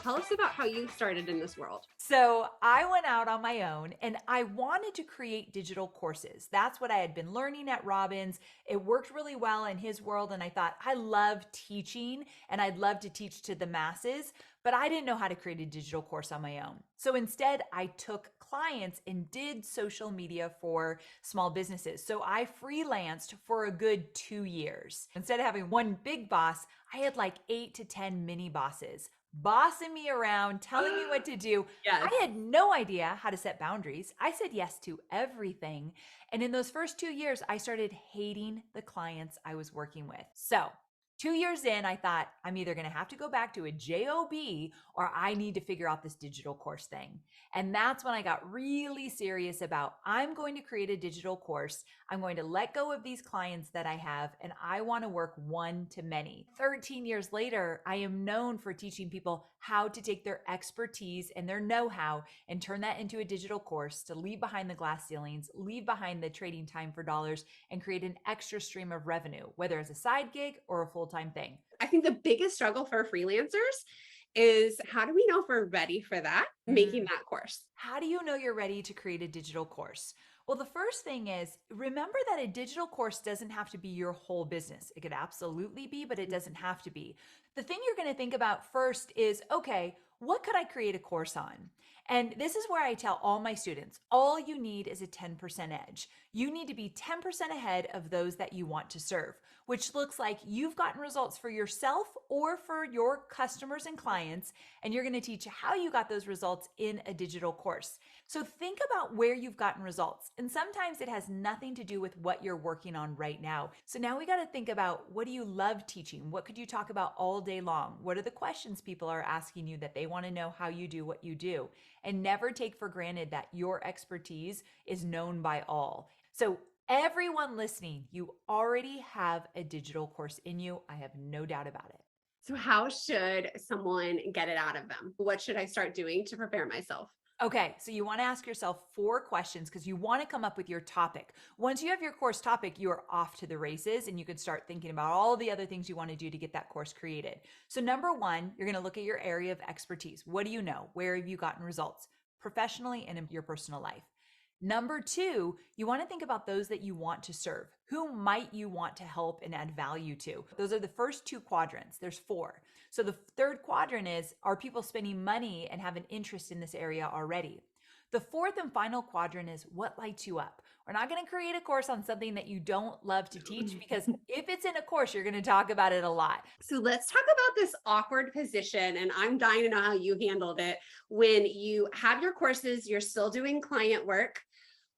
Tell us about how you started in this world. So I went out on my own and I wanted to create digital courses. That's what I had been learning at Robbins. It worked really well in his world. And I thought, I love teaching and I'd love to teach to the masses, but I didn't know how to create a digital course on my own. So instead, I took clients and did social media for small businesses. So I freelanced for a good 2 years. Instead of having one big boss, I had like 8 to 10 mini bosses bossing me around, telling me what to do. Yes. I had no idea how to set boundaries. I said yes to everything. And in those first 2 years, I started hating the clients I was working with. So 2 years in, I thought I'm either going to have to go back to a job or I need to figure out this digital course thing. And that's when I got really serious about I'm going to create a digital course. I'm going to let go of these clients that I have, and I want to work one to many. 13 years later, I am known for teaching people how to take their expertise and their know-how and turn that into a digital course to leave behind the glass ceilings, leave behind the trading time for dollars, and create an extra stream of revenue, whether it's a side gig or a full-time thing. I think the biggest struggle for freelancers is how do we know if we're ready for that, making that course? How do you know you're ready to create a digital course? Well, the first thing is remember that a digital course doesn't have to be your whole business. It could absolutely be, but it doesn't have to be. The thing you're going to think about first is, okay, what could I create a course on? And this is where I tell all my students, all you need is a 10% edge. You need to be 10% ahead of those that you want to serve, which looks like you've gotten results for yourself or for your customers and clients, and you're going to teach how you got those results in a digital course. So think about where you've gotten results. And sometimes it has nothing to do with what you're working on right now. So now we got to think about, what do you love teaching? What could you talk about all day long? What are the questions people are asking you that they want to know how you do what you do? And never take for granted that your expertise is known by all. So everyone listening, you already have a digital course in you. I have no doubt about it. So, how should someone get it out of them? What should I start doing to prepare myself? Okay, so you want to ask yourself 4 questions because you want to come up with your topic. Once you have your course topic, you are off to the races and you can start thinking about all the other things you want to do to get that course created. So, number one, you're going to look at your area of expertise. What do you know? Where have you gotten results professionally and in your personal life? Number two, you want to think about those that you want to serve. Who might you want to help and add value to? Those are the first 2 quadrants. There's 4. So the third quadrant is, are people spending money and have an interest in this area already? The fourth and final quadrant is, what lights you up? We're not going to create a course on something that you don't love to teach, because if it's in a course, you're going to talk about it a lot. So, let's talk about this awkward position. And I'm dying to know how you handled it when you have your courses, you're still doing client work.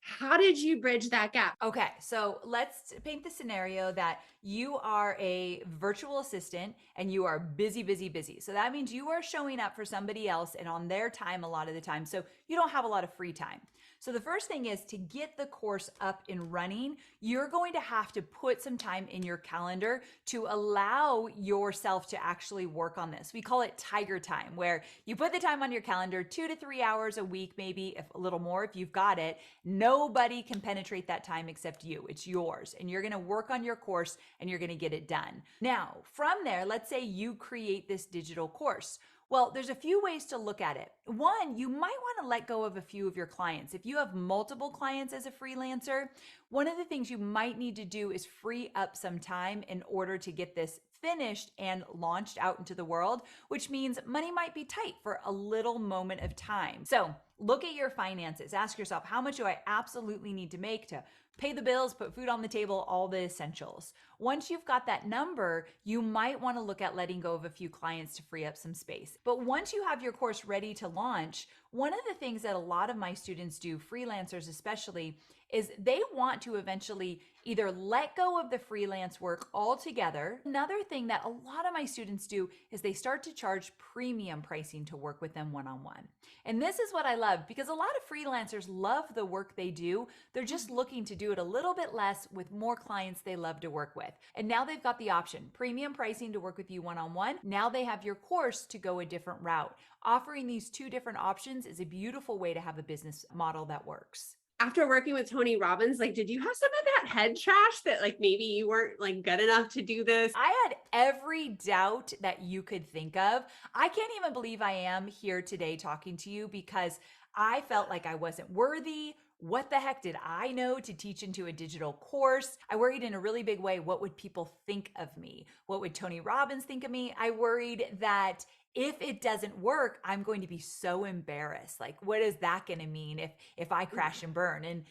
How did you bridge that gap? Okay, so let's paint the scenario that you are a virtual assistant and you are busy, busy, busy. So that means you are showing up for somebody else and on their time a lot of the time. So you don't have a lot of free time. So the first thing is, to get the course up and running, you're going to have to put some time in your calendar to allow yourself to actually work on this. We call it tiger time, where you put the time on your calendar, 2 to 3 hours a week, maybe if a little more if you've got it. Nobody can penetrate that time except you. It's yours. And you're going to work on your course and you're going to get it done. Now, from there, let's say you create this digital course. Well, there's a few ways to look at it. One, you might want to let go of a few of your clients. If you have multiple clients as a freelancer, one of the things you might need to do is free up some time in order to get this finished and launched out into the world, which means money might be tight for a little moment of time. So look at your finances. Ask yourself, how much do I absolutely need to make to pay the bills, put food on the table, all the essentials? Once you've got that number, you might want to look at letting go of a few clients to free up some space. But once you have your course ready to launch, one of the things that a lot of my students do, freelancers especially, is they want to eventually either let go of the freelance work altogether. Another thing that a lot of my students do is they start to charge premium pricing to work with them one-on-one. And this is what I love, because a lot of freelancers love the work they do. They're just looking to do it a little bit less with more clients they love to work with. And now they've got the option, premium pricing to work with you one-on-one. Now they have your course to go a different route. Offering these 2 different options is a beautiful way to have a business model that works. After working with Tony Robbins, like, did you have some of that head trash that like maybe you weren't like good enough to do this? I had every doubt that you could think of. I can't even believe I am here today talking to you because I felt like I wasn't worthy. What the heck did I know to teach into a digital course? I worried in a really big way, what would people think of me? What would Tony Robbins think of me? I worried that if it doesn't work, I'm going to be so embarrassed. Like, what is that going to mean if I crash and burn? And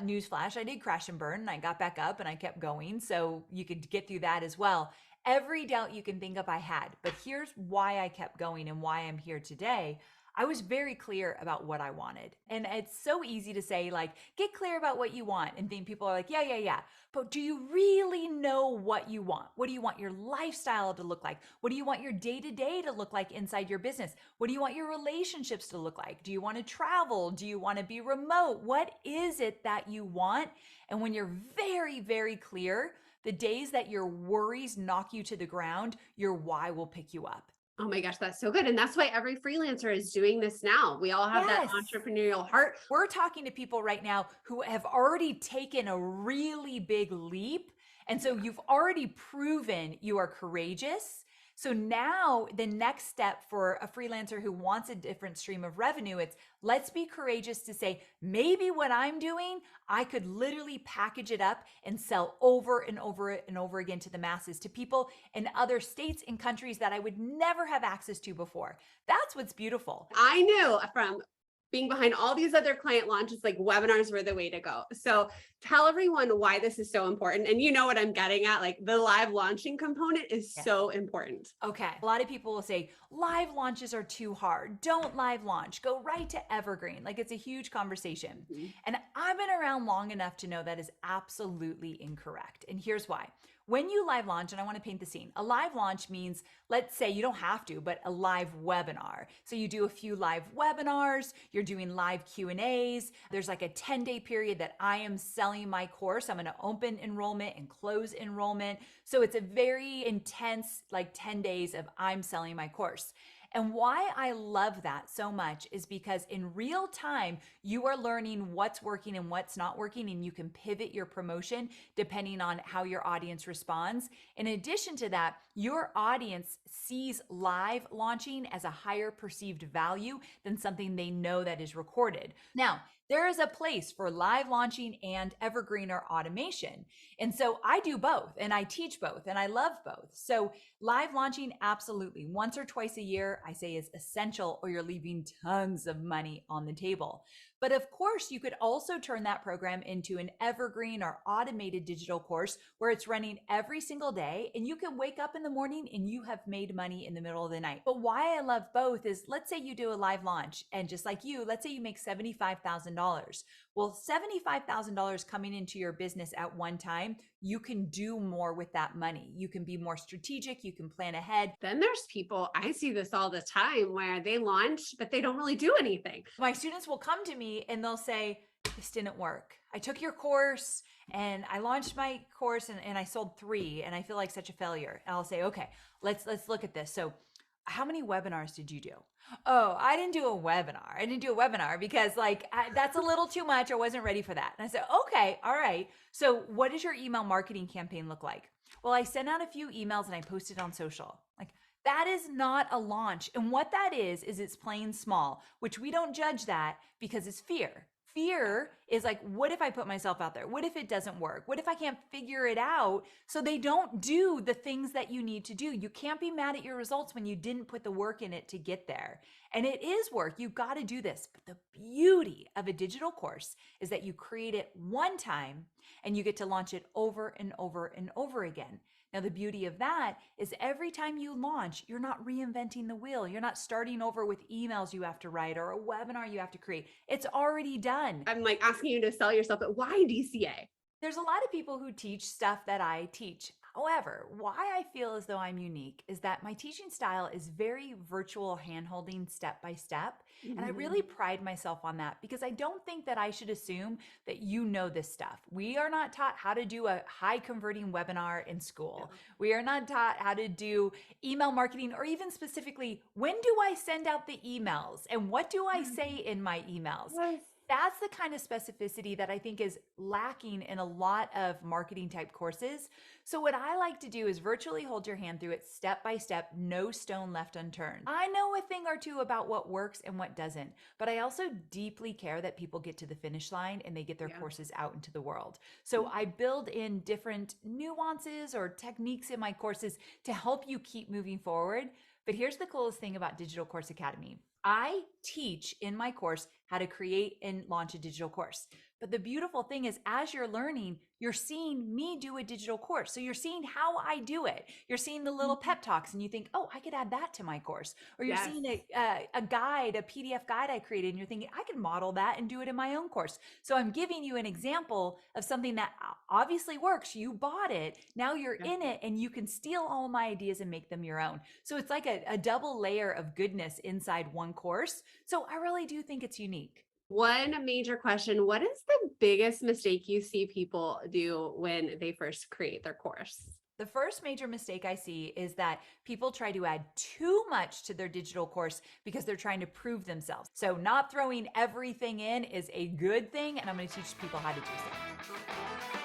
newsflash, I did crash and burn and I got back up and I kept going. So you could get through that as well. Every doubt you can think of, I had. But here's why I kept going and why I'm here today. I was very clear about what I wanted. And it's so easy to say, like, get clear about what you want. And then people are like, yeah, yeah, yeah. But do you really know what you want? What do you want your lifestyle to look like? What do you want your day-to-day to look like inside your business? What do you want your relationships to look like? Do you want to travel? Do you want to be remote? What is it that you want? And when you're very, very clear, the days that your worries knock you to the ground, your why will pick you up. Oh my gosh, that's so good. And that's why every freelancer is doing this now. We all have that Yes. entrepreneurial heart. We're talking to people right now who have already taken a really big leap. And so you've already proven you are courageous. So now the next step for a freelancer who wants a different stream of revenue, it's let's be courageous to say, maybe what I'm doing, I could literally package it up and sell over and over and over again to the masses, to people in other states and countries that I would never have access to before. That's what's beautiful. I knew from being behind all these other client launches, like webinars were the way to go. So tell everyone why this is so important. And you know what I'm getting at, like the live launching component is so important. Okay. A lot of people will say live launches are too hard. Don't live launch. Go right to evergreen. Like it's a huge conversation. Mm-hmm. And I've been around long enough to know that is absolutely incorrect. And here's why. When you live launch, and I want to paint the scene, a live launch means, let's say you don't have to, but a live webinar. So you do a few live webinars, you're doing live Q&As. There's like a 10-day period that I am selling my course. I'm going to open enrollment and close enrollment. So it's a very intense, like 10 days of I'm selling my course. And why I love that so much is because in real time, you are learning what's working and what's not working, and you can pivot your promotion depending on how your audience responds. In addition to that, your audience sees live launching as a higher perceived value than something they know that is recorded. Now, there is a place for live launching and evergreen or automation. And so I do both and I teach both and I love both. So live launching, absolutely. Once or twice a year, I say is essential or you're leaving tons of money on the table. But of course, you could also turn that program into an evergreen or automated digital course where it's running every single day and you can wake up in the morning and you have made money in the middle of the night. But why I love both is, let's say you do a live launch and just like you, let's say you make $75,000. Well, $75,000 coming into your business at one time, you can do more with that money. You can be more strategic. You can plan ahead. Then there's people, I see this all the time where they launch, but they don't really do anything. My students will come to me and they'll say, this didn't work. I took your course and I launched my course and I sold 3 and I feel like such a failure. And I'll say, okay, let's look at this. So how many webinars did you do? Oh, I didn't do a webinar. I didn't do a webinar because that's a little too much. I wasn't ready for that. And I said, okay, all right. So what does your email marketing campaign look like? Well, I sent out a few emails and I posted on social. Like, that is not a launch. And what that is it's plain small, which we don't judge that because it's fear. Fear is like, what if I put myself out there? What if it doesn't work? What if I can't figure it out? So they don't do the things that you need to do. You can't be mad at your results when you didn't put the work in it to get there. And it is work. You got to do this. But the beauty of a digital course is that you create it one time and you get to launch it over and over and over again. Now, the beauty of that is every time you launch, you're not reinventing the wheel. You're not starting over with emails you have to write or a webinar you have to create. It's already done. I'm like asking you to sell yourself, but why DCA? There's a lot of people who teach stuff that I teach. However, why I feel as though I'm unique is that my teaching style is very virtual handholding step by step. And I really pride myself on that because I don't think that I should assume that you know this stuff. We are not taught how to do a high converting webinar in school. We are not taught how to do email marketing or even specifically, when do I send out the emails and what do I say in my emails? Yes. That's the kind of specificity that I think is lacking in a lot of marketing type courses. So, what I like to do is virtually hold your hand through it step by step, no stone left unturned. I know a thing or two about what works and what doesn't, but I also deeply care that people get to the finish line and they get their Yeah. courses out into the world. So, I build in different nuances or techniques in my courses to help you keep moving forward. But here's the coolest thing about Digital Course Academy. I teach in my course how to create and launch a digital course. But the beautiful thing is, as you're learning, you're seeing me do a digital course. So you're seeing how I do it. You're seeing the little pep talks and you think, oh, I could add that to my course. Or you're Yes. seeing a guide, a PDF guide I created, and you're thinking, I can model that and do it in my own course. So I'm giving you an example of something that obviously works. You bought it. Now you're in it and you can steal all my ideas and make them your own. So it's like a double layer of goodness inside one course. So I really do think it's unique. One major question, what is the biggest mistake you see people do when they first create their course? The first major mistake I see is that people try to add too much to their digital course because they're trying to prove themselves. So not throwing everything in is a good thing, and I'm going to teach people how to do so.